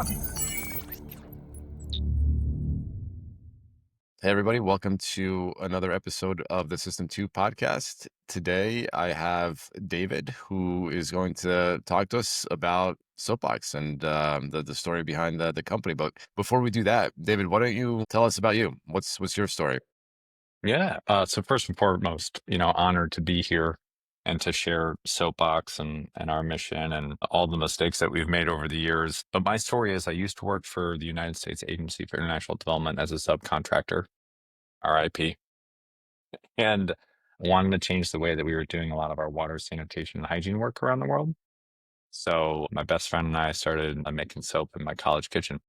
Hey, everybody, welcome to another episode of the System2 Podcast. Today, I have David, who is going to talk to us about Soapbox and the story behind the company. But before we do that, David, why don't you tell us about you? What's your story? Yeah. So first and foremost, honored to be here and to share Soapbox and our mission and all the mistakes that we've made over the years. But my story is I used to work for the United States Agency for International Development as a subcontractor, RIP, and wanted to change the way that we were doing a lot of our water, sanitation, and hygiene work around the world. So my best friend and I started making soap in my college kitchen.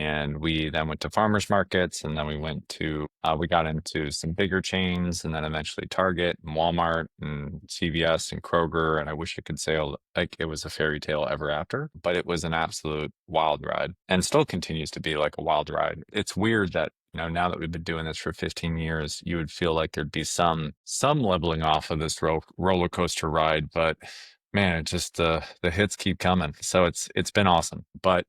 And we then went to farmers markets, and then we got into some bigger chains, and then eventually Target and Walmart and CVS and Kroger. And I wish I could say like it was a fairy tale ever after, but it was an absolute wild ride and still continues to be like a wild ride. It's weird that, now that we've been doing this for 15 years, you would feel like there'd be some leveling off of this roller coaster ride, but man, it just, the hits keep coming. So it's been awesome. But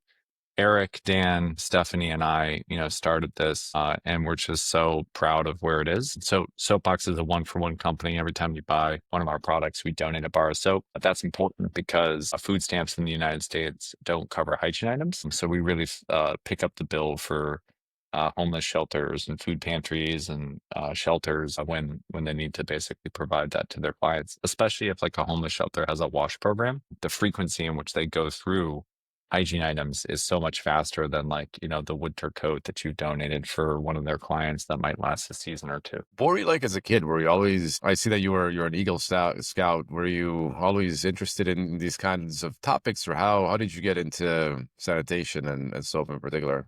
Eric, Dan, Stephanie, and I, started this, and we're just so proud of where it is. So Soapbox is a one-for-one company. Every time you buy one of our products, we donate a bar of soap. But that's important because food stamps in the United States don't cover hygiene items. So we really pick up the bill for homeless shelters and food pantries and shelters when they need to basically provide that to their clients, especially if like a homeless shelter has a wash program. The frequency in which they go through hygiene items is so much faster than like, the winter coat that you donated for one of their clients that might last a season or two. What were you like as a kid? Were you always, I see that you're an Eagle Scout. Were you always interested in these kinds of topics, or how did you get into sanitation and soap in particular?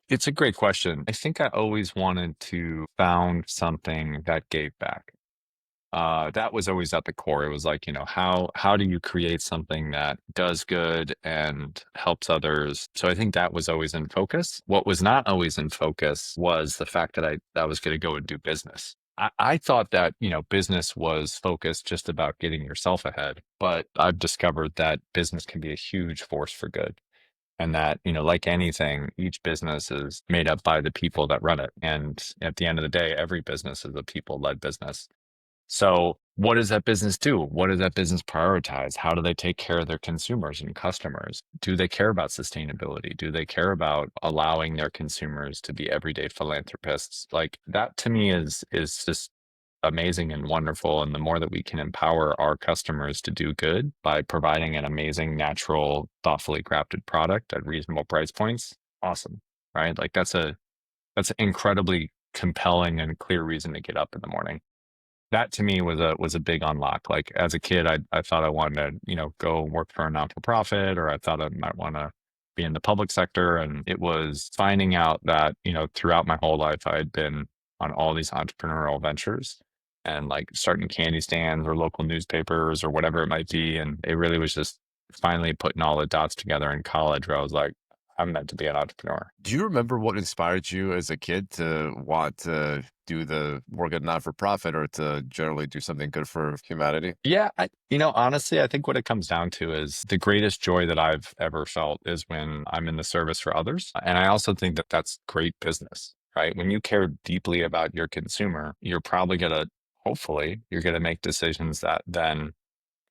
It's a great question. I think I always wanted to found something that gave back. That was always at the core. It was like, how do you create something that does good and helps others? So I think that was always in focus. What was not always in focus was the fact that I was going to go and do business. I thought that, business was focused just about getting yourself ahead, but I've discovered that business can be a huge force for good. And that, like anything, each business is made up by the people that run it. And at the end of the day, every business is a people-led business. So what does that business do? What does that business prioritize? How do they take care of their consumers and customers? Do they care about sustainability? Do they care about allowing their consumers to be everyday philanthropists? Like that to me is just amazing and wonderful. And the more that we can empower our customers to do good by providing an amazing, natural, thoughtfully crafted product at reasonable price points, awesome. Right? Like that's an incredibly compelling and clear reason to get up in the morning. That to me was a big unlock. Like as a kid, I thought I wanted to, go work for a not-for-profit, or I thought I might want to be in the public sector. And it was finding out that, throughout my whole life, I had been on all these entrepreneurial ventures and like starting candy stands or local newspapers or whatever it might be. And it really was just finally putting all the dots together in college where I was like, I'm meant to be an entrepreneur. Do you remember what inspired you as a kid to want to do the work at not-for-profit, or to generally do something good for humanity? Yeah, honestly, I think what it comes down to is the greatest joy that I've ever felt is when I'm in the service for others. And I also think that that's great business, right? When you care deeply about your consumer, hopefully, you're going to make decisions that then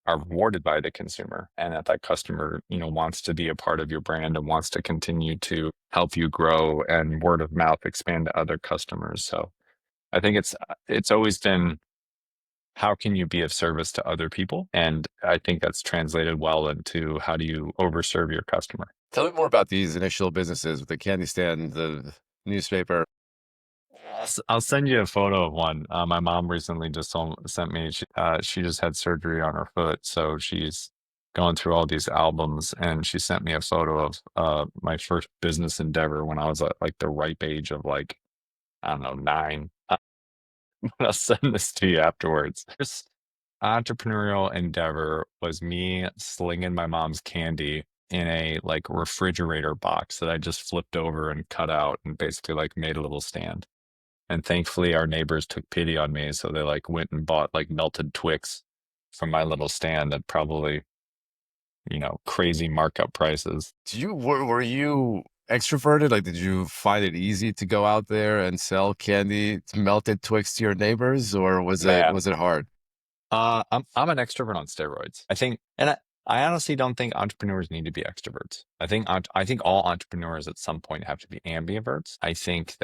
are rewarded by the consumer, and that customer, wants to be a part of your brand and wants to continue to help you grow and word of mouth expand to other customers. So I think it's always been, how can you be of service to other people? And I think that's translated well into how do you overserve your customer? Tell me more about these initial businesses with the candy stand, the newspaper. I'll send you a photo of one. My mom recently just sent me. She just had surgery on her foot, so she's going through all these albums, and she sent me a photo of my first business endeavor when I was at like the ripe age of like, I don't know, 9. I'll send this to you afterwards. This entrepreneurial endeavor was me slinging my mom's candy in a like refrigerator box that I just flipped over and cut out and basically like made a little stand. And thankfully our neighbors took pity on me. So they like went and bought like melted Twix from my little stand that probably, crazy markup prices. Were you extroverted? Like, did you find it easy to go out there and sell candy, melted Twix to your neighbors, or Man, was it hard? I'm an extrovert on steroids. I think, and I honestly don't think entrepreneurs need to be extroverts. I think all entrepreneurs at some point have to be ambiverts. I think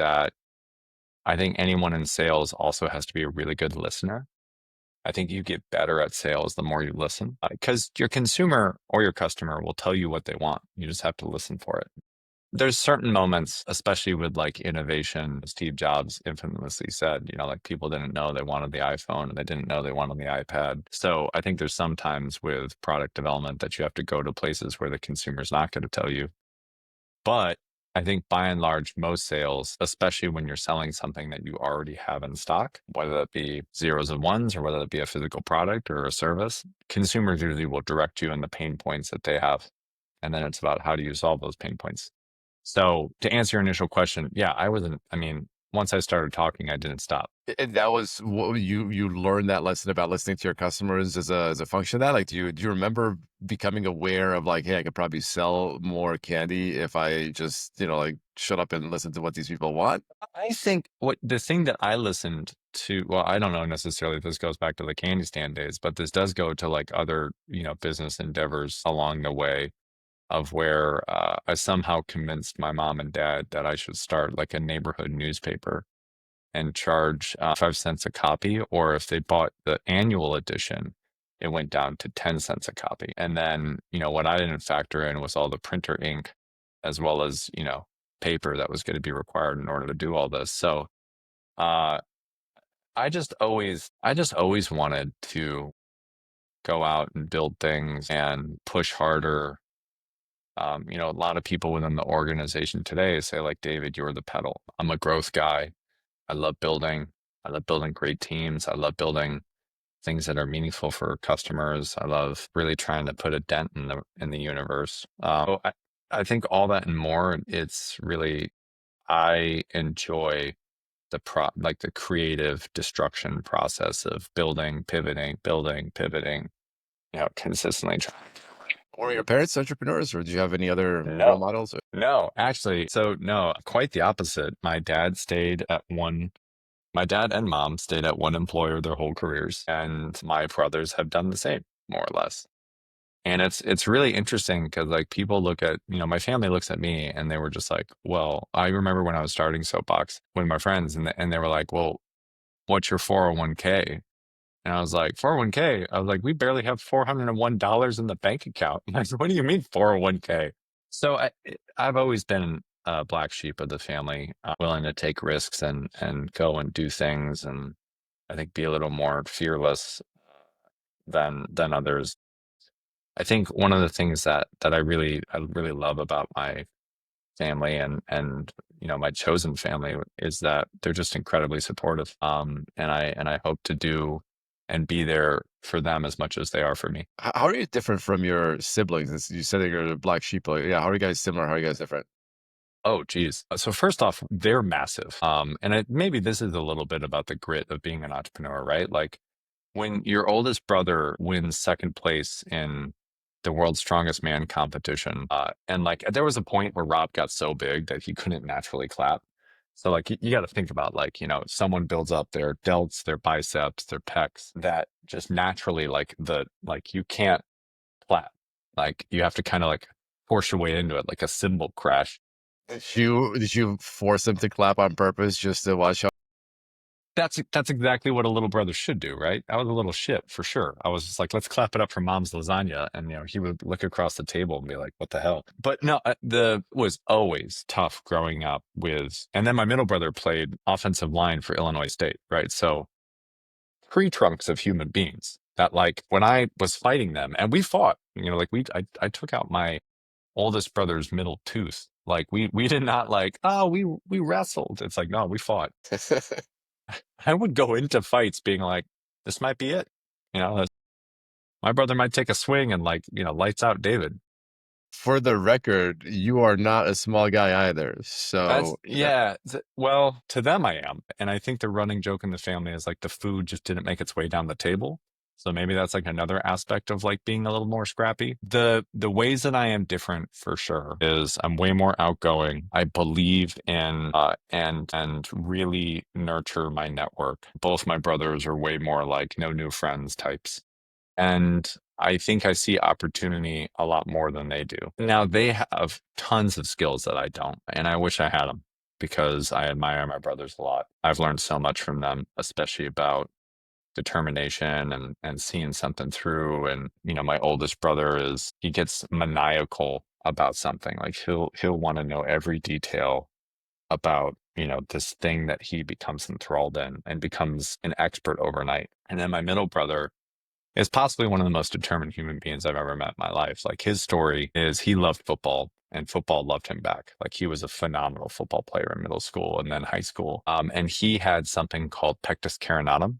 anyone in sales also has to be a really good listener. I think you get better at sales the more you listen, because your consumer or your customer will tell you what they want. You just have to listen for it. There's certain moments, especially with like innovation. Steve Jobs infamously said, like people didn't know they wanted the iPhone and they didn't know they wanted the iPad. So I think there's sometimes with product development that you have to go to places where the consumer's not going to tell you. But I think by and large, most sales, especially when you're selling something that you already have in stock, whether that be zeros and ones or whether that be a physical product or a service, consumers usually will direct you in the pain points that they have. And then it's about how do you solve those pain points. So to answer your initial question, yeah, I mean, once I started talking, I didn't stop. And that was what you learned that lesson about listening to your customers as a function of that? Like, do you remember becoming aware of like, hey, I could probably sell more candy if I just, like shut up and listen to what these people want? I think what the thing that I listened to, well, I don't know necessarily if this goes back to the candy stand days, but this does go to like other, business endeavors along the way of where I somehow convinced my mom and dad that I should start like a neighborhood newspaper and charge 5 cents a copy, or if they bought the annual edition, it went down to 10 cents a copy. And then, what I didn't factor in was all the printer ink as well as, paper that was going to be required in order to do all this. So, uh, I just always wanted to go out and build things and push harder. A lot of people within the organization today say like, David, you're the pedal. I'm a growth guy. I love building. I love building great teams. I love building things that are meaningful for customers. I love really trying to put a dent in the universe. I think all that and more. It's really I enjoy like the creative destruction process of building, pivoting. Consistently trying. Were your parents entrepreneurs, or do you have any other role No, models? no, actually, so no, quite the opposite. My dad and mom stayed at one employer their whole careers, and my brothers have done the same, more or less. And it's really interesting because like people look at, my family looks at me and they were just like, well, I remember when I was starting Soapbox with my friends and they were like, well, what's your 401k? And I was like, 401k? I was like, we barely have $401 in the bank account. And I said, what do you mean 401k? So I've always been a black sheep of the family, willing to take risks and go and do things, and I think be a little more fearless than others. I think one of the things that I really love about my family and my chosen family is that they're just incredibly supportive. And I hope to do and be there for them as much as they are for me. How are you different from your siblings? You said that you're a black sheep. Like, yeah, how are you guys similar? How are you guys different? Oh, geez. So first off, they're massive. Maybe this is a little bit about the grit of being an entrepreneur, right? Like when your oldest brother wins second place in the world's strongest man competition, and like there was a point where Rob got so big that he couldn't naturally clap. So like you got to think about like, someone builds up their delts, their biceps, their pecs that just naturally like you can't clap. Like you have to kind of like force your way into it like a cymbal crash. Did you force them to clap on purpose just to watch how? That's exactly what a little brother should do, right? I was a little shit for sure. I was just like, let's clap it up for mom's lasagna, and he would look across the table and be like, "What the hell?" But no, the was always tough growing up with, and then my middle brother played offensive line for Illinois State, right? So tree trunks of human beings that like when I was fighting them, and we fought, like I took out my oldest brother's middle tooth. Like we did not like, oh, we wrestled. It's like, no, we fought. I would go into fights being like, this might be it. My brother might take a swing and like, lights out David. For the record, you are not a small guy either. That's So, yeah. Well, to them I am. And I think the running joke in the family is like the food just didn't make its way down the table. So maybe that's like another aspect of like being a little more scrappy. The ways that I am different for sure is I'm way more outgoing. I believe in and really nurture my network. Both my brothers are way more like no new friends types. And I think I see opportunity a lot more than they do. Now, they have tons of skills that I don't, and I wish I had them because I admire my brothers a lot. I've learned so much from them, especially about determination and seeing something through. And, my oldest brother he gets maniacal about something. Like he'll want to know every detail about, this thing that he becomes enthralled in and becomes an expert overnight. And then my middle brother is possibly one of the most determined human beings I've ever met in my life. Like his story is he loved football and football loved him back. Like he was a phenomenal football player in middle school and then high school. And he had something called pectus carinatum,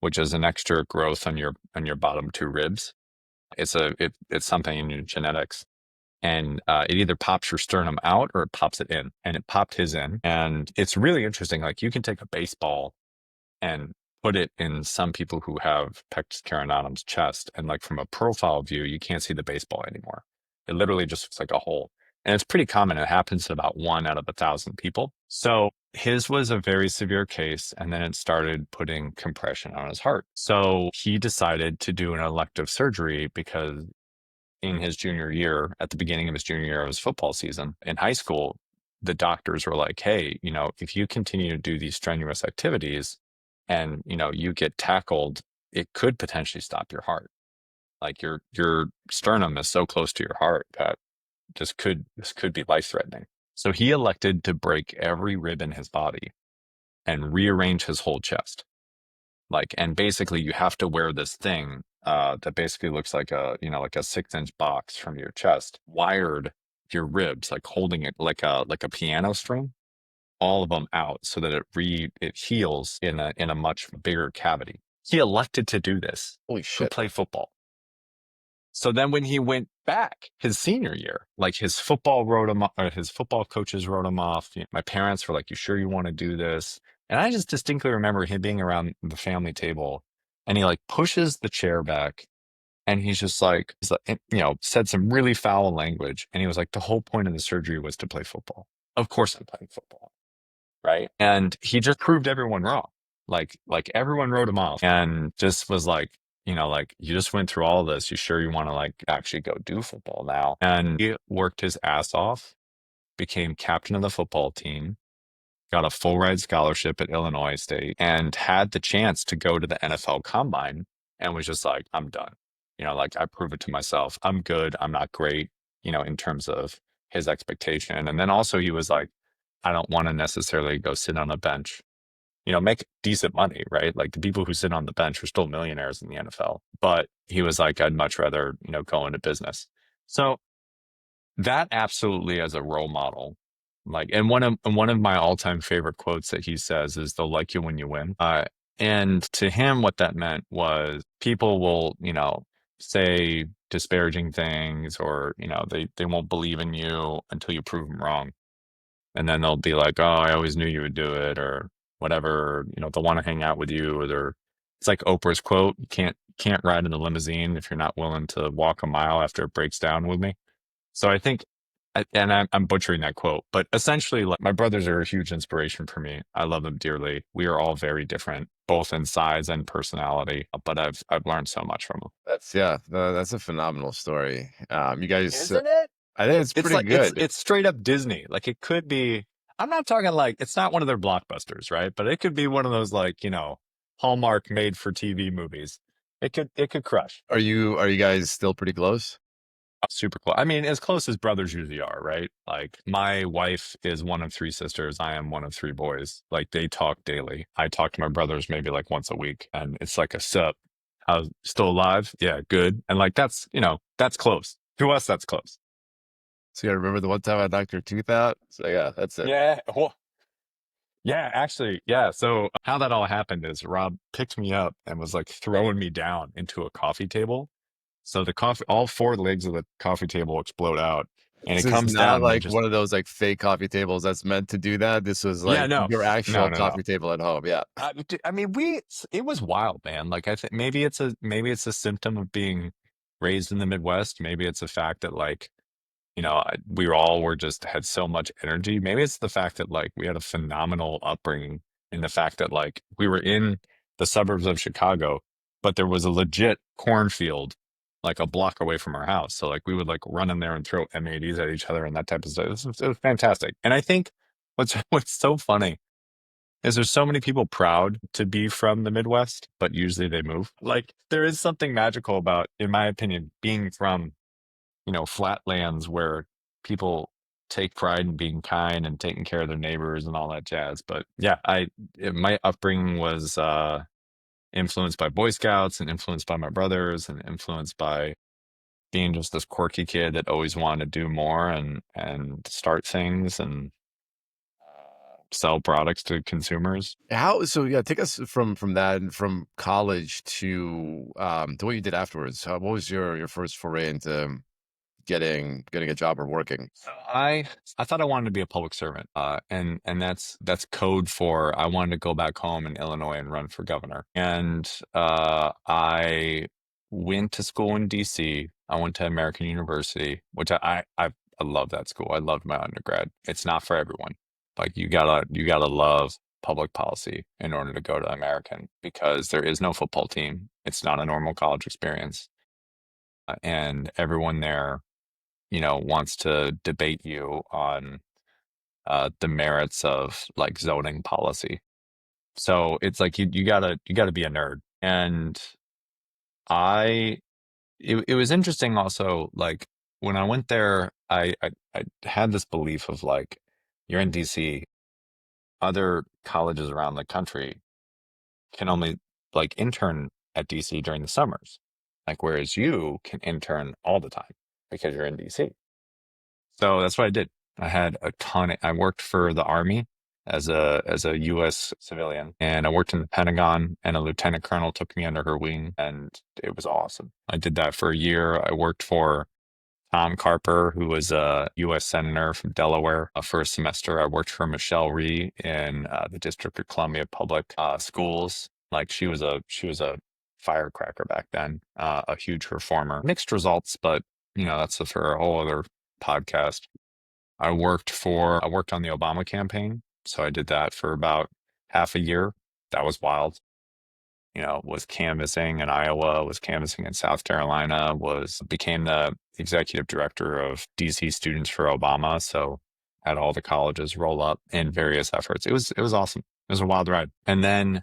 which is an extra growth on your bottom two ribs. It's something in your genetics. And it either pops your sternum out or it pops it in. And it popped his in. And it's really interesting. Like you can take a baseball and put it in some people who have pectus carinatum's chest. And like from a profile view, you can't see the baseball anymore. It literally just looks like a hole. And it's pretty common. It happens to about 1 out of 1,000 people. So his was a very severe case. And then it started putting compression on his heart. So he decided to do an elective surgery because in his junior year, at the beginning of his junior year of his football season in high school, the doctors were like, hey, if you continue to do these strenuous activities and, you get tackled, it could potentially stop your heart. Like your sternum is so close to your heart that this could be life-threatening. So he elected to break every rib in his body and rearrange his whole chest. And basically you have to wear this thing that basically looks like like a 6-inch box from your chest, wired your ribs, like holding it like a piano string, all of them out so that it heals in a much bigger cavity. He elected to do this Holy to shit. play football. So then when he went back his senior year, like his football wrote him, or his football coaches wrote him off. My parents were like, you sure you want to do this? And I just distinctly remember him being around the family table and he like pushes the chair back and said some really foul language. And he was like, the whole point of the surgery was to play football. Of course I'm playing football. Right. And he just proved everyone wrong. Like everyone wrote him off and just was like, you just went through all this. You sure you want to like actually go do football now? And he worked his ass off, became captain of the football team, got a full ride scholarship at Illinois State, and had the chance to go to the NFL combine and was just like, I'm done. Like I prove it to myself. I'm good. I'm not great, in terms of his expectation. And then also he was like, I don't want to necessarily go sit on a bench, make decent money, right? Like the people who sit on the bench are still millionaires in the NFL. But he was like, I'd much rather, go into business. So that absolutely as a role model. And one of my all-time favorite quotes that he says is they'll like you when you win. And to him, what that meant was people will, say disparaging things or, they won't believe in you until you prove them wrong. And then they'll be like, oh, I always knew you would do it or whatever, they'll want to hang out with you it's like Oprah's quote, you can't ride in a limousine if you're not willing to walk a mile after it breaks down with me. So I think, and I'm butchering that quote, but essentially like my brothers are a huge inspiration for me. I love them dearly. We are all very different, both in size and personality, but I've learned so much from them. That's a phenomenal story. You guys, Isn't it? I think it's It's pretty like good. it's straight up Disney. Like it could be. I'm not talking like it's not one of their blockbusters, right? But it could be one of those like Hallmark made for TV movies. It could crush. Are you guys still pretty close? Super close. I mean, as close as brothers usually are, right? Like my wife is one of three sisters. I am one of three boys. Like they talk daily. I talk to my brothers maybe like once a week, and it's like a sup. How's still alive? Yeah, good. And like that's close to us. That's close. So you gotta remember the one time I knocked your tooth out. So yeah, that's it. Yeah. Well, yeah, actually, yeah. So how that all happened is Rob picked me up and was like throwing me down into a coffee table. So the coffee, all four legs of the coffee table explode out. And This it is comes not down to like just one of those, like, fake coffee tables that's meant to do that. This was, yeah, like, no, your no, actual no, no. coffee table at home, yeah. I mean, it was wild, man. Like I think maybe it's a symptom of being raised in the Midwest. Maybe it's a fact that like were just had so much energy. Maybe it's the fact that like we had a phenomenal upbringing, and the fact that like we were in the suburbs of Chicago, but there was a legit cornfield like a block away from our house. So like we would like run in there and throw M80s at each other and that type of stuff. It was fantastic. And I think what's so funny is there's so many people proud to be from the Midwest, but usually they move. Like there is something magical about, in my opinion, being from, flatlands where people take pride in being kind and taking care of their neighbors and all that jazz. But yeah, my upbringing was influenced by Boy Scouts and influenced by my brothers and influenced by being just this quirky kid that always wanted to do more and start things and sell products to consumers. How so yeah, take us from that and from college to what you did afterwards. What was your first foray into getting a job or working? So I thought I wanted to be a public servant, and that's code for I wanted to go back home in Illinois and run for governor. And I went to school in D.C. I went to American University, which I love that school. I loved my undergrad. It's not for everyone. Like you gotta love public policy in order to go to American because there is no football team. It's not a normal college experience, and everyone there wants to debate you on the merits of like zoning policy. So it's like you gotta be a nerd. And I it was interesting also, like when I went there, I had this belief of like you're in DC, other colleges around the country can only like intern at DC during the summers. Like whereas you can intern all the time because you're in DC. So that's what I did. I worked for the Army as a US civilian, and I worked in the Pentagon, and a lieutenant colonel took me under her wing, and it was awesome. I did that for a year. I worked for Tom Carper, who was a US senator from Delaware, for a semester. I worked for Michelle Rhee in the District of Columbia Public Schools. Like she was a firecracker back then, a huge reformer. Mixed results, but that's for a whole other podcast. I worked on the Obama campaign, so I did that for about half a year. That was wild. Was canvassing in Iowa, was canvassing in South Carolina, was became the executive director of DC Students for Obama. So had all the colleges roll up in various efforts. It was awesome. It was a wild ride. And then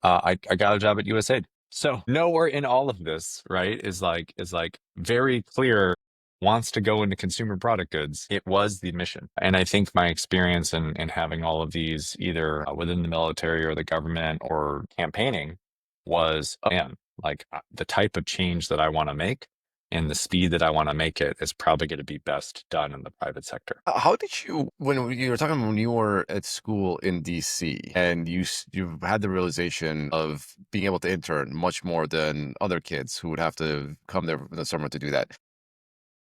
I got a job at USAID. So nowhere in all of this, right, is like very clear wants to go into consumer product goods. It was the mission. And I think my experience in having all of these either within the military or the government or campaigning was, oh, man, like the type of change that I want to make and the speed that I want to make it is probably going to be best done in the private sector. How did you when you were talking when you were at school in DC and you had the realization of being able to intern much more than other kids who would have to come there in the summer to do that?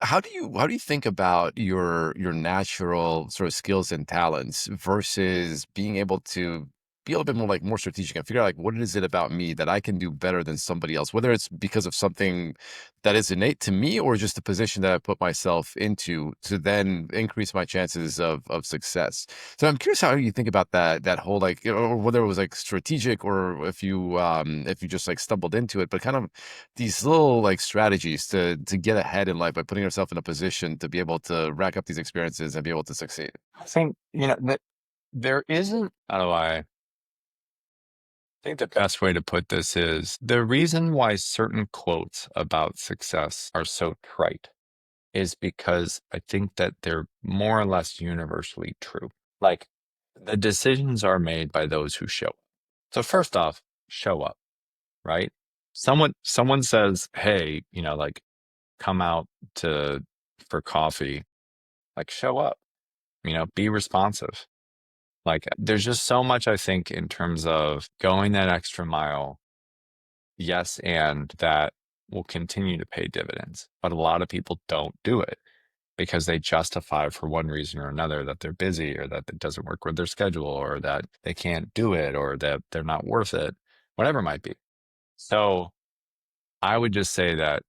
How do you think about your natural sort of skills and talents versus being able to be a little bit more like more strategic and figure out like what is it about me that I can do better than somebody else, whether it's because of something that is innate to me or just a position that I put myself into to then increase my chances of success. So I'm curious how you think about that whole like or whether it was like strategic or if you just like stumbled into it, but kind of these little like strategies to get ahead in life by putting yourself in a position to be able to rack up these experiences and be able to succeed. I think, that there isn't, how do I think the best way to put this is the reason why certain quotes about success are so trite is because I think that they're more or less universally true. Like the decisions are made by those who show up. So first off, show up, right? Someone says, "Hey, like come out to for coffee." Like show up, be responsive. Like there's just so much I think in terms of going that extra mile. Yes, and that will continue to pay dividends, but a lot of people don't do it. because they justify for one reason or another that they're busy or that it doesn't work with their schedule or that they can't do it or that they're not worth it, whatever it might be. So I would just say that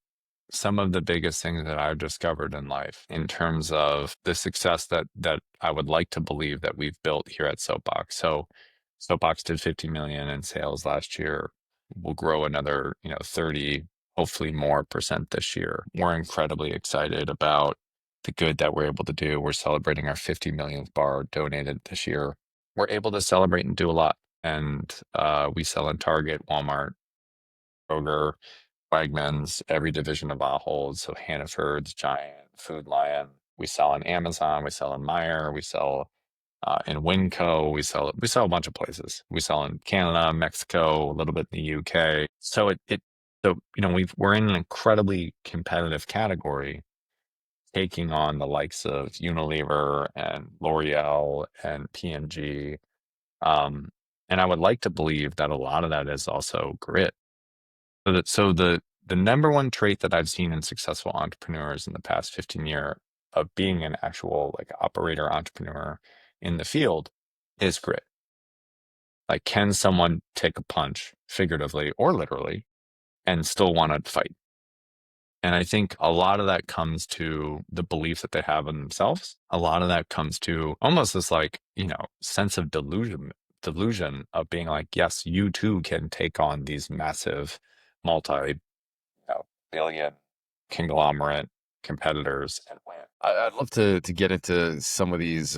some of the biggest things that I've discovered in life in terms of the success that I would like to believe that we've built here at Soapbox. So Soapbox did 50 million in sales last year. We'll grow another, 30, hopefully more percent this year. We're incredibly excited about the good that we're able to do. We're celebrating our 50 millionth bar donated this year. We're able to celebrate and do a lot. And we sell in Target, Walmart, Kroger, Wegmans, every division of Ahold, so Hannaford's, Giant, Food Lion. We sell on Amazon, we sell in Meijer, we sell in Winco, we sell a bunch of places. We sell in Canada, Mexico, a little bit in the UK. We're in an incredibly competitive category, taking on the likes of Unilever and L'Oreal and P&G. And I would like to believe that a lot of that is also grit. So the number one trait that I've seen in successful entrepreneurs in the past 15 years of being an actual like operator entrepreneur in the field is grit. Like, can someone take a punch, figuratively or literally, and still want to fight? And I think a lot of that comes to the belief that they have in themselves. A lot of that comes to almost this like, sense of delusion of being like, yes, you too can take on these massive multi billion conglomerate competitors and win. I'd love to get into some of these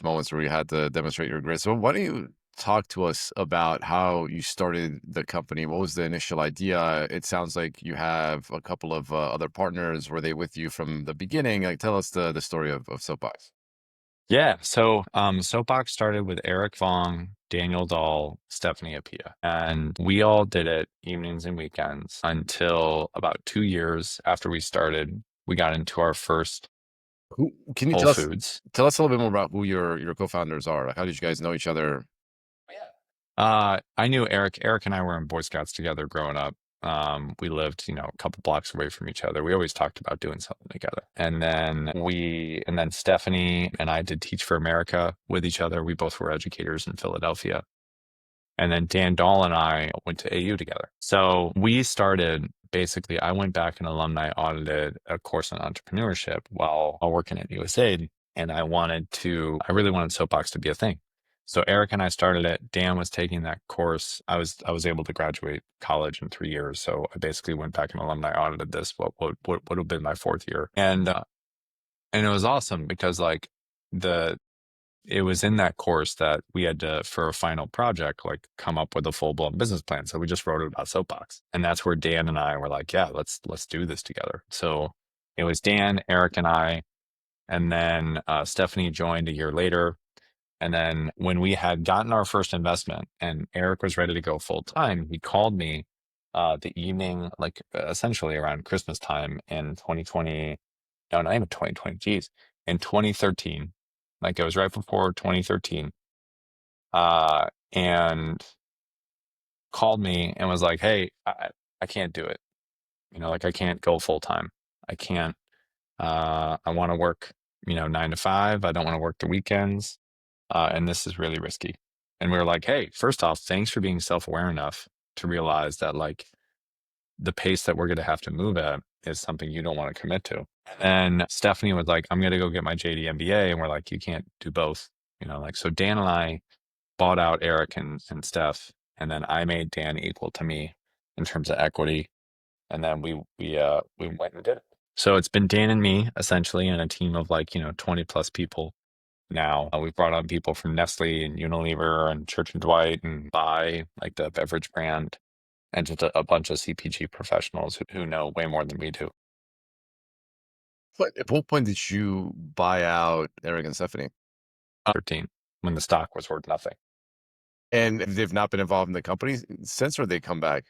moments where you had to demonstrate your grit. So why don't you talk to us about how you started the company? What was the initial idea? It sounds like you have a couple of other partners. Were they with you from the beginning? Like, tell us the story of Soapbox. Yeah. So Soapbox started with Eric Vong, Daniel Dahl, Stephanie Apia. And we all did it evenings and weekends until about 2 years after we started. We got into our first Who can you Whole Foods. tell us a little bit more about who your co-founders are? Like, how did you guys know each other? I knew Eric. Eric and I were in Boy Scouts together growing up. We lived, a couple blocks away from each other. We always talked about doing something together. And then Stephanie and I did Teach for America with each other. We both were educators in Philadelphia. And then Dan Dahl and I went to AU together. So we started basically, I went back and alumni audited a course on entrepreneurship while working at USAID. And I really wanted Soapbox to be a thing. So Eric and I started it. Dan was taking that course. I was able to graduate college in 3 years. So I basically went back and alumni audited this, what would have been my fourth year. And it was awesome because like it was in that course that we had to, for a final project, like come up with a full blown business plan. So we just wrote it about Soapbox. And that's where Dan and I were like, yeah, let's do this together. So it was Dan, Eric, and I. And then Stephanie joined a year later. And then when we had gotten our first investment and Eric was ready to go full time, he called me the evening, like essentially around Christmas time in 2020. No, not even 2020, geez, in 2013. Like it was right before 2013. And called me and was like, hey, I can't do it. Like I can't go full time. I can't, I want to work, 9 to 5. I don't want to work the weekends. And this is really risky. And we were like, hey, first off, thanks for being self-aware enough to realize that like the pace that we're going to have to move at is something you don't want to commit to. And then Stephanie was like, I'm going to go get my JD MBA. And we're like, you can't do both. So Dan and I bought out Eric and Steph, and then I made Dan equal to me in terms of equity. And then we went and did it. So it's been Dan and me essentially and a team of like, 20 plus people now. We've brought on people from Nestle and Unilever and Church and Dwight and Buy, like the beverage brand, and just a bunch of CPG professionals who know way more than we do. But at what point did you buy out Eric and Stephanie? 13, when the stock was worth nothing. And they've not been involved in the company since, or they come back?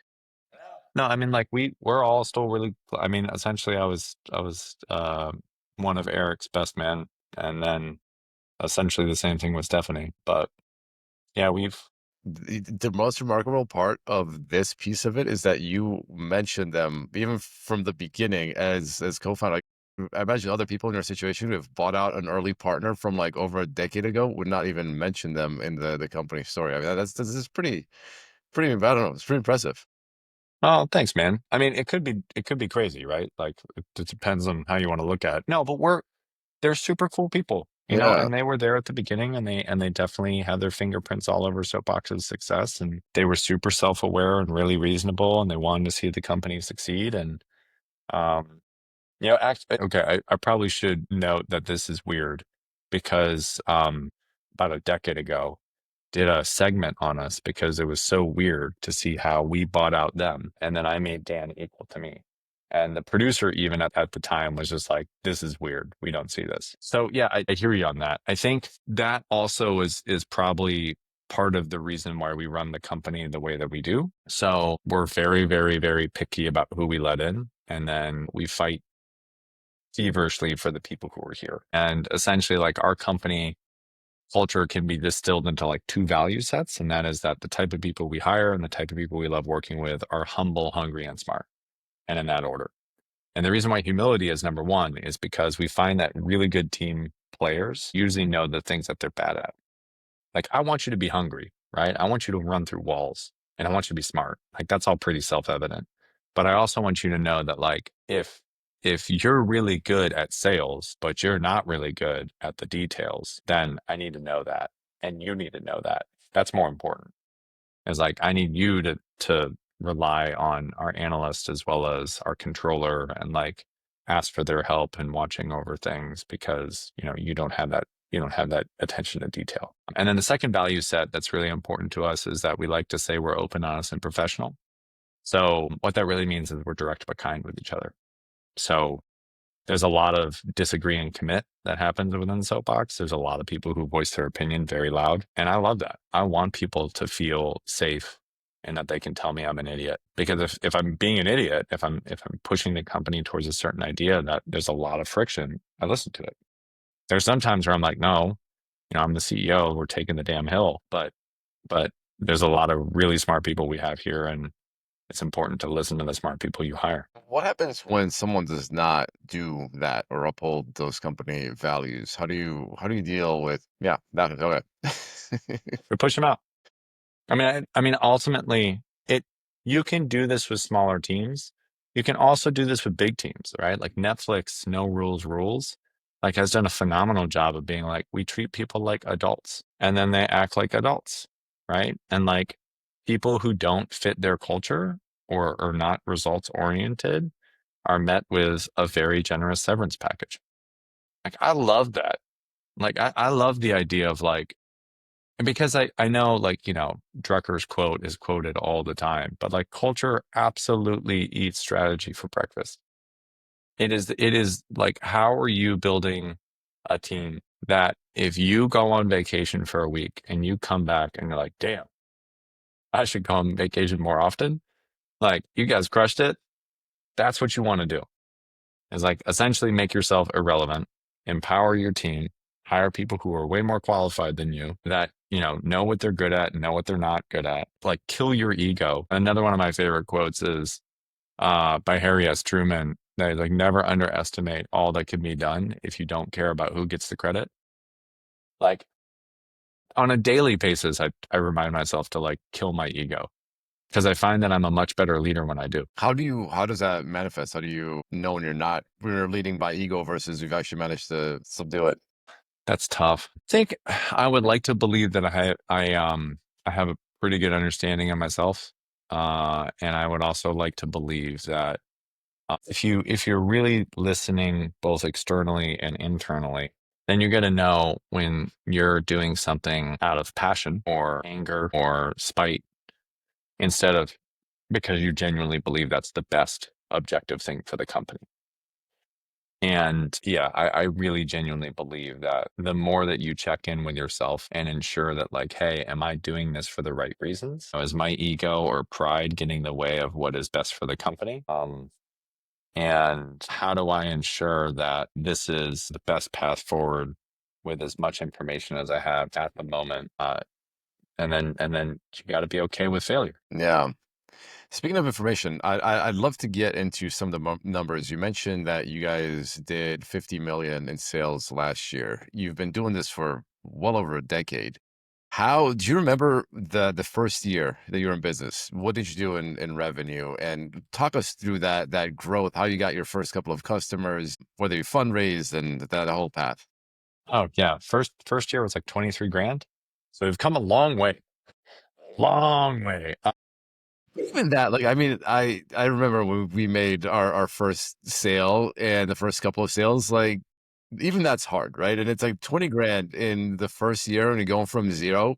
No, I mean, like we're all still really. I mean, essentially, I was one of Eric's best men, and then essentially the same thing with Stephanie. But yeah, we've The most remarkable part of this piece of it is that you mentioned them even from the beginning as co-founder. I imagine other people in your situation who have bought out an early partner from like over a decade ago would not even mention them in the company story. I mean, this is pretty. I don't know. It's pretty impressive. Oh, thanks, man. I mean, it could be crazy, right? Like it depends on how you want to look at it. No, but they're super cool people, Yeah. and they were there at the beginning, and they definitely had their fingerprints all over Soapbox's success, and they were super self-aware and really reasonable, and they wanted to see the company succeed. And um, okay, I probably should note that this is weird because about a decade ago did a segment on us because it was so weird to see how we bought out them. And then I made Dan equal to me. And the producer, even at the time, was just like, this is weird. We don't see this. So, yeah, I hear you on that. I think that also is probably part of the reason why we run the company the way that we do. So, we're very, very, very picky about who we let in. And then we fight feverishly for the people who are here. And essentially, like our company culture can be distilled into like two value sets, and that is that the type of people we hire and the type of people we love working with are humble, hungry, and smart, and in that order. And the reason why humility is number one is because we find that really good team players usually know the things that they're bad at. Like, I want you to be hungry, right? I want you to run through walls, and I want you to be smart. Like, that's all pretty self-evident. But I also want you to know that, like, if you're really good at sales, but you're not really good at the details, then I need to know that, and you need to know that. That's more important. Is like, I need you to rely on our analyst as well as our controller and like ask for their help in watching over things because, you don't have that attention to detail. And then the second value set that's really important to us is that we like to say we're open, honest, and professional. So what that really means is we're direct but kind with each other. So there's a lot of disagree and commit that happens within the Soapbox. There's a lot of people who voice their opinion very loud. And I love that. I want people to feel safe and that they can tell me I'm an idiot. Because if I'm being an idiot, if I'm pushing the company towards a certain idea that there's a lot of friction, I listen to it. There's sometimes where I'm like, no, I'm the CEO, we're taking the damn hill. But there's a lot of really smart people we have here, and it's important to listen to the smart people you hire. What happens when someone does not do that or uphold those company values? How do you deal with that okay. We push them out. I mean, ultimately, it you can do this with smaller teams. You can also do this with big teams, right? Like Netflix, no rules, rules, like has done a phenomenal job of being like, we treat people like adults, and then they act like adults, right? And like people who don't fit their culture or are not results oriented are met with a very generous severance package. Like I love that. Like I love the idea of like and because I know, like, Drucker's quote is quoted all the time, but like culture absolutely eats strategy for breakfast. It is like, how are you building a team that if you go on vacation for a week and you come back and you're like, damn, I should go on vacation more often? Like, you guys crushed it. That's what you want to do. Is like essentially make yourself irrelevant, empower your team, hire people who are way more qualified than you that, know what they're good at and know what they're not good at. Like kill your ego. Another one of my favorite quotes is by Harry S. Truman. They like never underestimate all that can be done if you don't care about who gets the credit. Like on a daily basis, I remind myself to like kill my ego because I find that I'm a much better leader when I do. How does that manifest? How do you know when you're leading by ego versus you've actually managed to subdue it? That's tough. I think I would like to believe that I have a pretty good understanding of myself, and I would also like to believe that if you're really listening both externally and internally, then you're gonna know when you're doing something out of passion or anger or spite instead of because you genuinely believe that's the best objective thing for the company. And yeah, I really genuinely believe that the more that you check in with yourself and ensure that, like, hey, am I doing this for the right reasons? Is my ego or pride getting in the way of what is best for the company? And how do I ensure that this is the best path forward with as much information as I have at the moment? And then you got to be okay with failure. Yeah. Speaking of information, I'd love to get into some of the numbers. You mentioned that you guys did 50 million in sales last year. You've been doing this for well over a decade. How do you remember the first year that you were in business? What did you do in revenue? And talk us through that growth, how you got your first couple of customers, whether you fundraised and that whole path. Oh yeah, first year was like 23 grand. So we've come a long way, long way. Even that, like, I mean, I remember when we made our first sale and the first couple of sales, like, even that's hard, right? And it's like 20 grand in the first year and you're going from 0.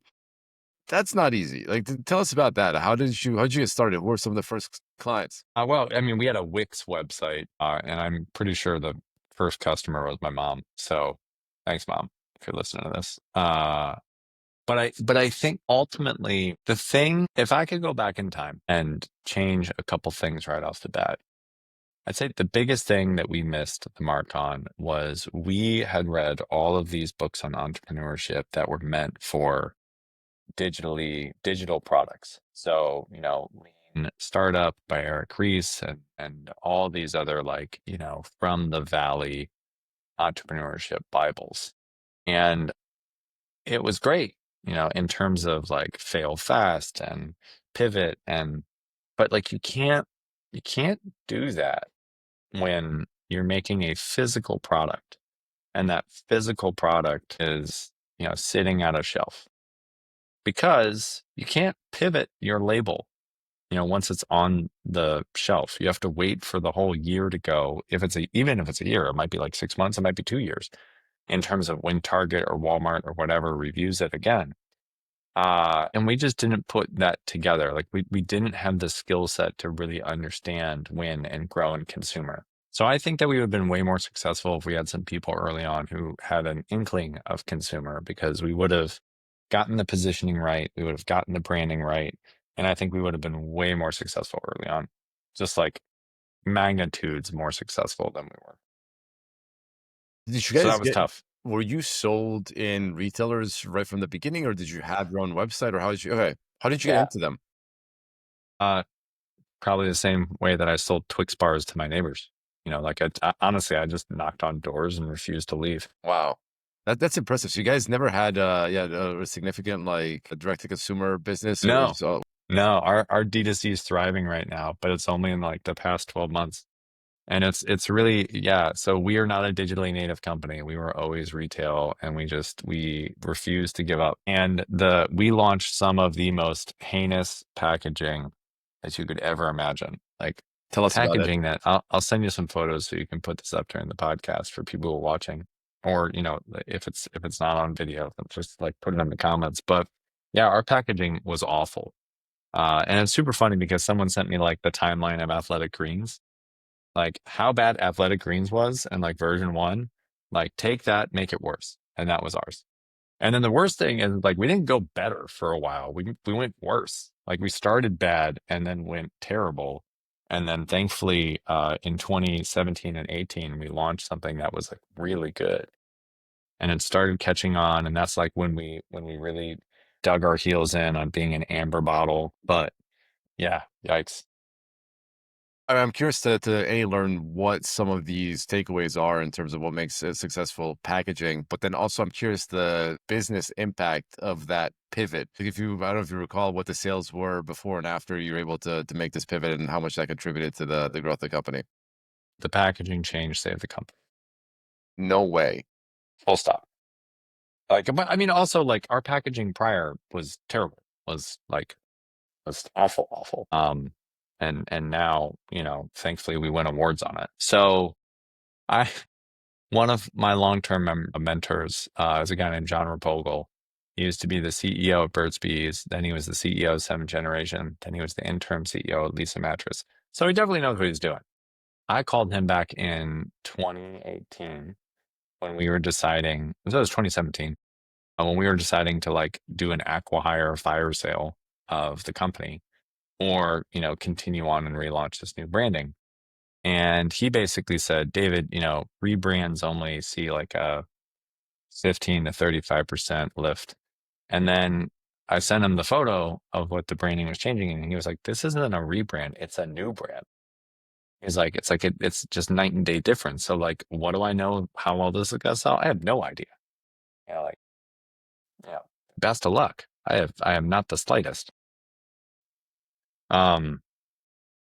That's not easy. Like, tell us about that. How'd you get started? Who were some of the first clients? Well, I mean, we had a Wix website, and I'm pretty sure the first customer was my mom. So thanks, mom, if you're listening to this. But I think ultimately the thing, if I could go back in time and change a couple things right off the bat, I'd say the biggest thing that we missed the mark on was we had read all of these books on entrepreneurship that were meant for digital products. So, Lean Startup by Eric Ries and all these other like, from the Valley entrepreneurship Bibles. And it was great, in terms of like fail fast and pivot but like you can't do that when you're making a physical product and that physical product is, sitting at a shelf because you can't pivot your label, once it's on the shelf. You have to wait for the whole year to go. Even if it's a year, it might be like 6 months, it might be 2 years in terms of when Target or Walmart or whatever reviews it again. And we just didn't put that together. Like we didn't have the skill set to really understand when and grow in consumer. So I think that we would have been way more successful if we had some people early on who had an inkling of consumer because we would have gotten the positioning right. We would have gotten the branding right. And I think we would have been way more successful early on, just like magnitudes more successful than we were. Did you So guys that was get tough. Were you sold in retailers right from the beginning, or did you have your own website, or how did you get Yeah. into them? Uh, Probably the same way that I sold Twix bars to my neighbors. Like honestly, I just knocked on doors and refused to leave. Wow. That's impressive. So you guys never had a significant like a direct to consumer business or No, so. no, our D2C is thriving right now, but it's only in like the past 12 months. And it's really, yeah. So we are not a digitally native company. We were always retail and we refused to give up. And we launched some of the most heinous packaging that you could ever imagine. Like Tell us about it. packaging that I'll send you some photos so you can put this up during the podcast for people who are watching. Or, if it's not on video, then just like put it in the comments. But yeah, our packaging was awful. And it's super funny because someone sent me like the timeline of Athletic Greens, like how bad Athletic Greens was and like version one, like take that, make it worse. And that was ours. And then the worst thing is like we didn't go better for a while. We went worse. Like we started bad and then went terrible. And then thankfully in 2017 and 18, we launched something that was like really good. And it started catching on. And that's like when we really dug our heels in on being an amber bottle. But yeah, yikes. I'm curious to learn what some of these takeaways are in terms of what makes a successful packaging, but then also I'm curious the business impact of that pivot. Like I don't know if you recall what the sales were before and after you were able to make this pivot and how much that contributed to the growth of the company. The packaging change saved the company. No way. Full stop. Like, but I mean, also like our packaging prior was terrible. Was awful, awful. And now, thankfully we win awards on it. So I, one of my long-term mentors, is a guy named John Rapogel. He used to be the CEO of Burt's Bees. Then he was the CEO of Seventh Generation. Then he was the interim CEO of Lisa Mattress. So he definitely knows what he's doing. I called him back in 2018 when we were deciding, so it was 2017, when we were deciding to like do an acqui-hire fire sale of the company or, continue on and relaunch this new branding. And he basically said, David, rebrands only see like a 15 to 35% lift. And then I sent him the photo of what the branding was changing, and he was like, "This isn't a rebrand; it's a new brand." He's like, it's just night and day difference. So like, what do I know how well this is gonna sell? I have no idea. You know, like, yeah, best of luck. I am not the slightest. Um,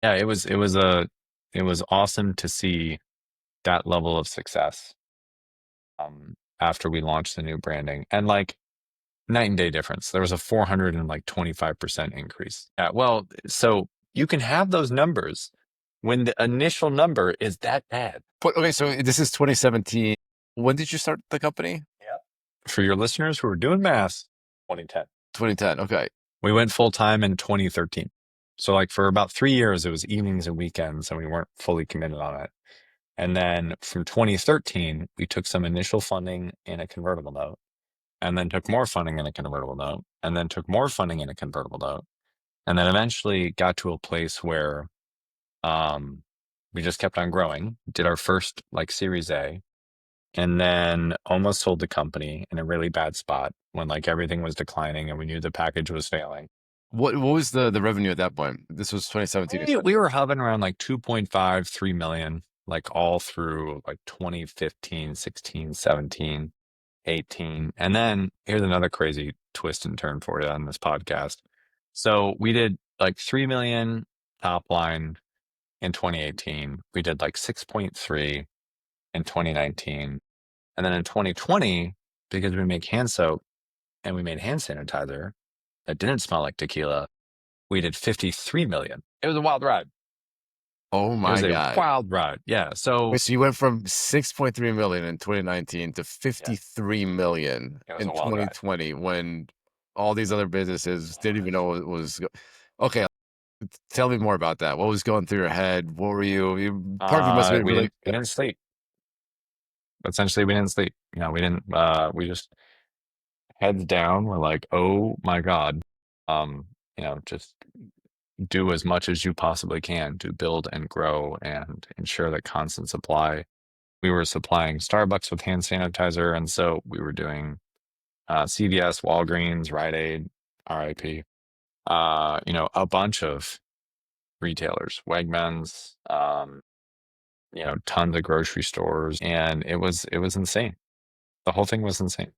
yeah, it was awesome to see that level of success after we launched the new branding, and like night and day difference. There was a 425% increase. Well, so you can have those numbers when the initial number is that bad. But okay, so this is 2017. When did you start the company? Yeah. For your listeners who are doing math, 2010. 2010. Okay. We went full time in 2013. So like for about 3 years, it was evenings and weekends, and we weren't fully committed on it. And then from 2013, we took some initial funding in a convertible note, and then took more funding in a convertible note, and then took more funding in a convertible note, and then eventually got to a place where um, we just kept on growing, did our first like Series A, and then almost sold the company in a really bad spot when like everything was declining and we knew the package was failing. What was the revenue at that point? This was 2017. We were hovering around like 2.5, 3 million, like all through like 2015, 16, 17, 18. And then here's another crazy twist and turn for you on this podcast. So we did like 3 million top line in 2018. We did like 6.3 in 2019. And then in 2020, because we make hand soap and we made hand sanitizer that didn't smell like tequila, we did 53 million. It was a wild ride. Oh It was my a God. wild ride. Yeah. So, Wait, so you went from 6.3 million in 2019 to 53 million it was in a wild ride. 2020 when all these other businesses didn't even know it was. Okay, tell me more about that. What was going through your head? What were part of you must have been really. We didn't sleep. Essentially, we didn't sleep. You know, we didn't, we just heads down. We're like, oh my God. Just do as much as you possibly can to build and grow and ensure that constant supply. We were supplying Starbucks with hand sanitizer, and so we were doing CVS, Walgreens, Rite Aid, RIP. A bunch of retailers, Wegmans, tons of grocery stores, and it was insane. The whole thing was insane.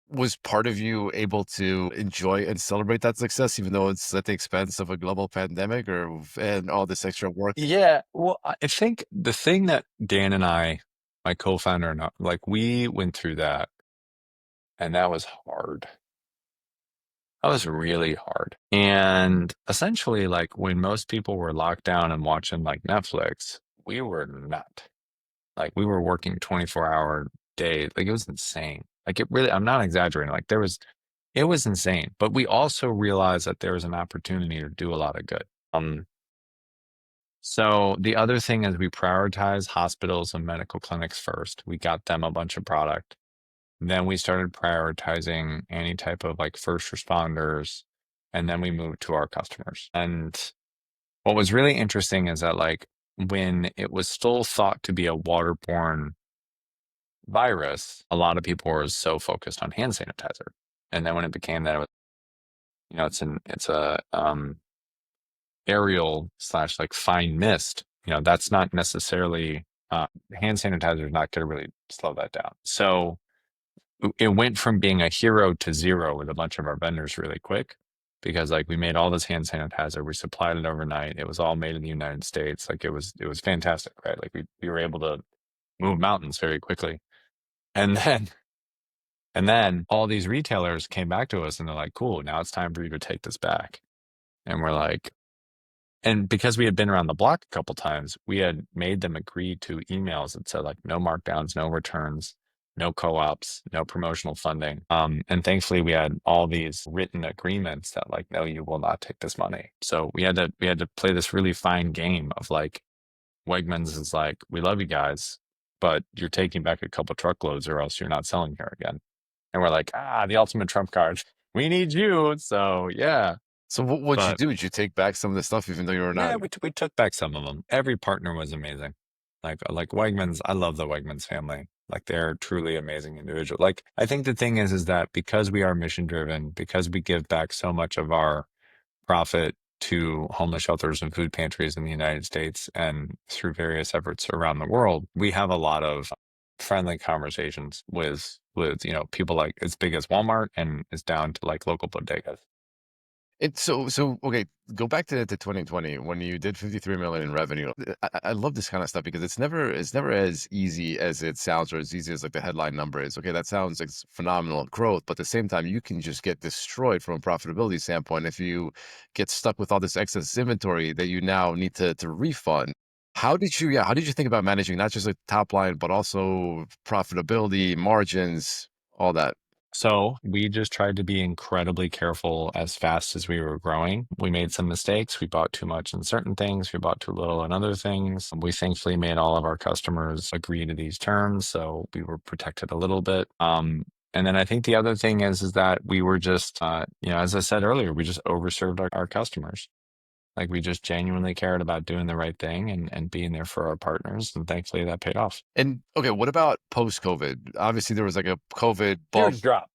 Was part of you able to enjoy and celebrate that success, even though it's at the expense of a global pandemic and all this extra work? Yeah, well, I think the thing that Dan and I, my co-founder, and like we went through that, and that was hard. That was really hard. And essentially, like when most people were locked down and watching like Netflix, we were not. Like we were working 24-hour days. Like it was insane. Like it really, I'm not exaggerating. Like it was insane. But we also realized that there was an opportunity to do a lot of good. So the other thing is we prioritize hospitals and medical clinics first. We got them a bunch of product. Then we started prioritizing any type of like first responders. And then we moved to our customers. And what was really interesting is that like when it was still thought to be a waterborne virus, a lot of people were so focused on hand sanitizer. And then when it became that it was, it's a aerial slash like fine mist, that's not necessarily hand sanitizer is not going to really slow that down. So it went from being a hero to zero with a bunch of our vendors really quick because like we made all this hand sanitizer, we supplied it overnight. It was all made in the United States. Like it was fantastic, right? Like we were able to move mountains very quickly. And then all these retailers came back to us and they're like, cool, now it's time for you to take this back. And we're like, and because we had been around the block a couple times, we had made them agree to emails that said like no markdowns, no returns, no co-ops, no promotional funding. And thankfully we had all these written agreements that like, no, you will not take this money. So we had to play this really fine game of like, Wegmans is like, we love you guys, but you're taking back a couple truckloads or else you're not selling here again. And we're like, the ultimate trump card. We need you. So yeah. So what'd you But do? Did you take back some of the stuff, even though you were not? yeah, we took back some of them. Every partner was amazing. Like Wegmans, I love the Wegmans family. Like they're truly amazing individuals. Like I think the thing is that because we are mission driven, because we give back so much of our profit to homeless shelters and food pantries in the United States and through various efforts around the world, we have a lot of friendly conversations with people like as big as Walmart and is down to like local bodegas. It's so okay, go back to 2020 when you did 53 million in revenue. I love this kind of stuff because it's never as easy as it sounds or as easy as like the headline number is. Okay, that sounds like phenomenal growth, but at the same time, you can just get destroyed from a profitability standpoint if you get stuck with all this excess inventory that you now need to refund. How did you think about managing not just like top line, but also profitability, margins, all that? So we just tried to be incredibly careful as fast as we were growing. We made some mistakes. We bought too much in certain things. We bought too little in other things. We thankfully made all of our customers agree to these terms, so we were protected a little bit. And then I think the other thing is that we were just, as I said earlier, we just overserved our customers. Like we just genuinely cared about doing the right thing and being there for our partners, and thankfully that paid off. And okay, what about post-COVID? Obviously, there was like a COVID bump. Huge drop.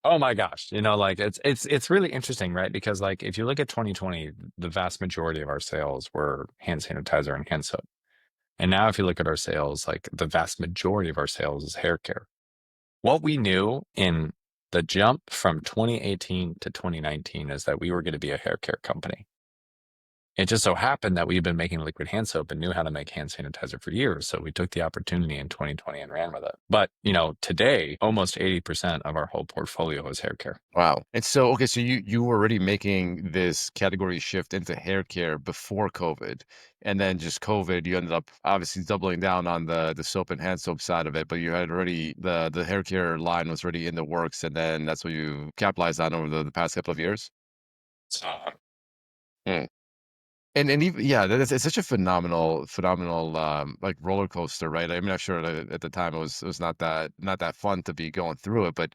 Oh my gosh. Like it's really interesting, right? Because like if you look at 2020, the vast majority of our sales were hand sanitizer and hand soap. And now if you look at our sales, like the vast majority of our sales is hair care. What we knew in the jump from 2018 to 2019 is that we were going to be a hair care company. It just so happened that we've been making liquid hand soap and knew how to make hand sanitizer for years. So we took the opportunity in 2020 and ran with it. But, today, almost 80% of our whole portfolio is hair care. Wow. And so, okay, so you were already making this category shift into hair care before COVID, and then just COVID, you ended up obviously doubling down on the soap and hand soap side of it, but you had already the hair care line was already in the works, and then that's what you capitalized on over the past couple of years. Uh, Mm. And even yeah, it's such a phenomenal like roller coaster, right? I'm not sure that at the time it was not that fun to be going through it, but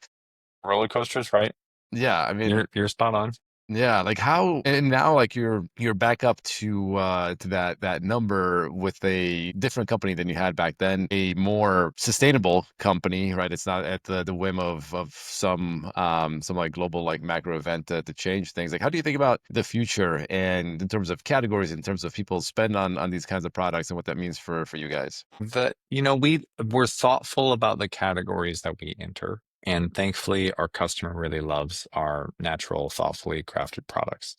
Roller coasters, right? yeah, I mean, You're spot on. yeah, like how and now like you're back up to that number with a different company than you had back then, a more sustainable company, right? It's not at the whim of some like global like macro event to change things. Like how do you think about the future and in terms of categories, in terms of people spend on these kinds of products and what that means for you guys? We're thoughtful about the categories that we enter. And thankfully, our customer really loves our natural, thoughtfully crafted products.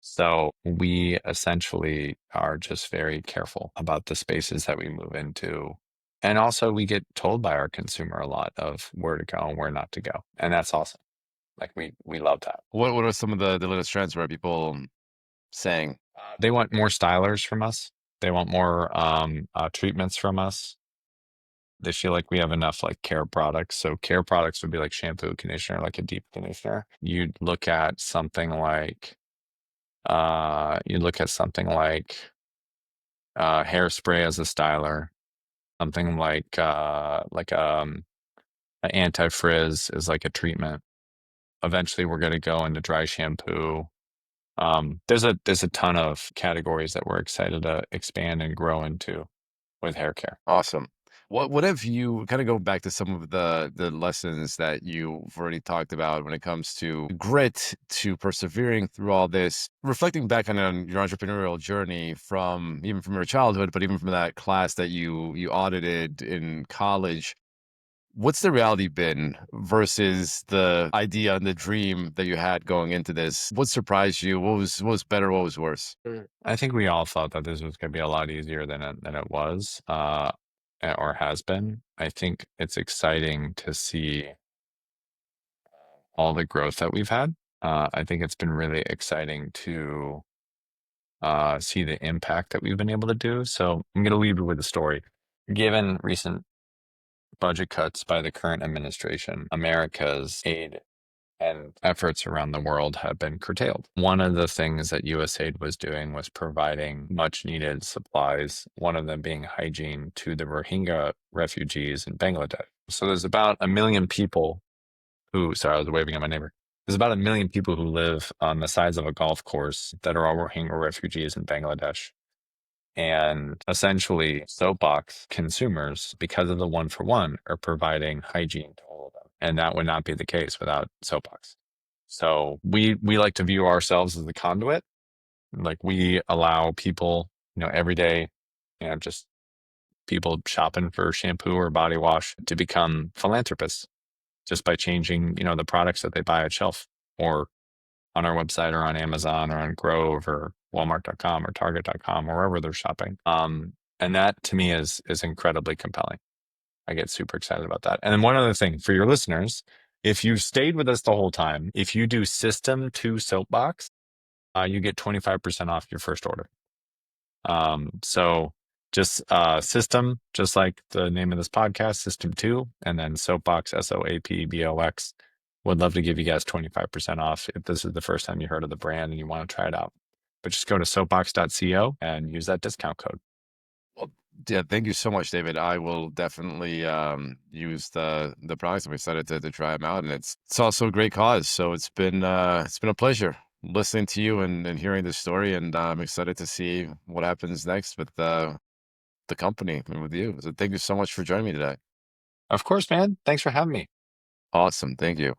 So we essentially are just very careful about the spaces that we move into. And also, we get told by our consumer a lot of where to go and where not to go. And that's awesome. Like, we love that. What are some of the latest trends where people saying, They want more stylers from us, they want more treatments from us. They feel like we have enough like care products. So care products would be like shampoo, conditioner, like a deep conditioner. You'd look at something like hairspray as a styler, something like an anti-frizz is like a treatment. Eventually we're gonna go into dry shampoo. There's a ton of categories that we're excited to expand and grow into with hair care. awesome. What have you kind of go back to some of the lessons that you've already talked about when it comes to grit, to persevering through all this, reflecting back on your entrepreneurial journey from even from your childhood, but even from that class that you audited in college. What's the reality been versus the idea and the dream that you had going into this? What surprised you? What was better? What was worse? I think we all thought that this was going to be a lot easier than it was, or has been. I think it's exciting to see all the growth that we've had. I think it's been really exciting to see the impact that we've been able to do. So I'm going to leave you with a story. Given recent budget cuts by the current administration, America's aid and efforts around the world have been curtailed. One of the things that USAID was doing was providing much needed supplies, one of them being hygiene to the Rohingya refugees in Bangladesh. So there's about a million people sorry, I was waving at my neighbor. There's about a million people who live on the sides of a golf course that are all Rohingya refugees in Bangladesh. And essentially, Soapbox consumers, because of the one for one, are providing hygiene to all of them. And that would not be the case without Soapbox. So we like to view ourselves as the conduit. Like we allow people, every day, just people shopping for shampoo or body wash to become philanthropists just by changing, the products that they buy at shelf or on our website or on Amazon or on Grove or Walmart.com or Target.com or wherever they're shopping. And that to me is incredibly compelling. I get super excited about that. And then one other thing for your listeners, if you stayed with us the whole time, if you do System2 Soapbox, you get 25% off your first order. So just system, just like the name of this podcast, System2, and then Soapbox, Soapbox. Would love to give you guys 25% off if this is the first time you heard of the brand and you want to try it out. But just go to soapbox.co and use that discount code. Well, yeah, thank you so much, David. I will definitely use the products. I'm excited to try them out, and it's also a great cause. So it's been a pleasure listening to you and hearing this story, and I'm excited to see what happens next with the company and with you. So thank you so much for joining me today. Of course, man. Thanks for having me. Awesome, thank you.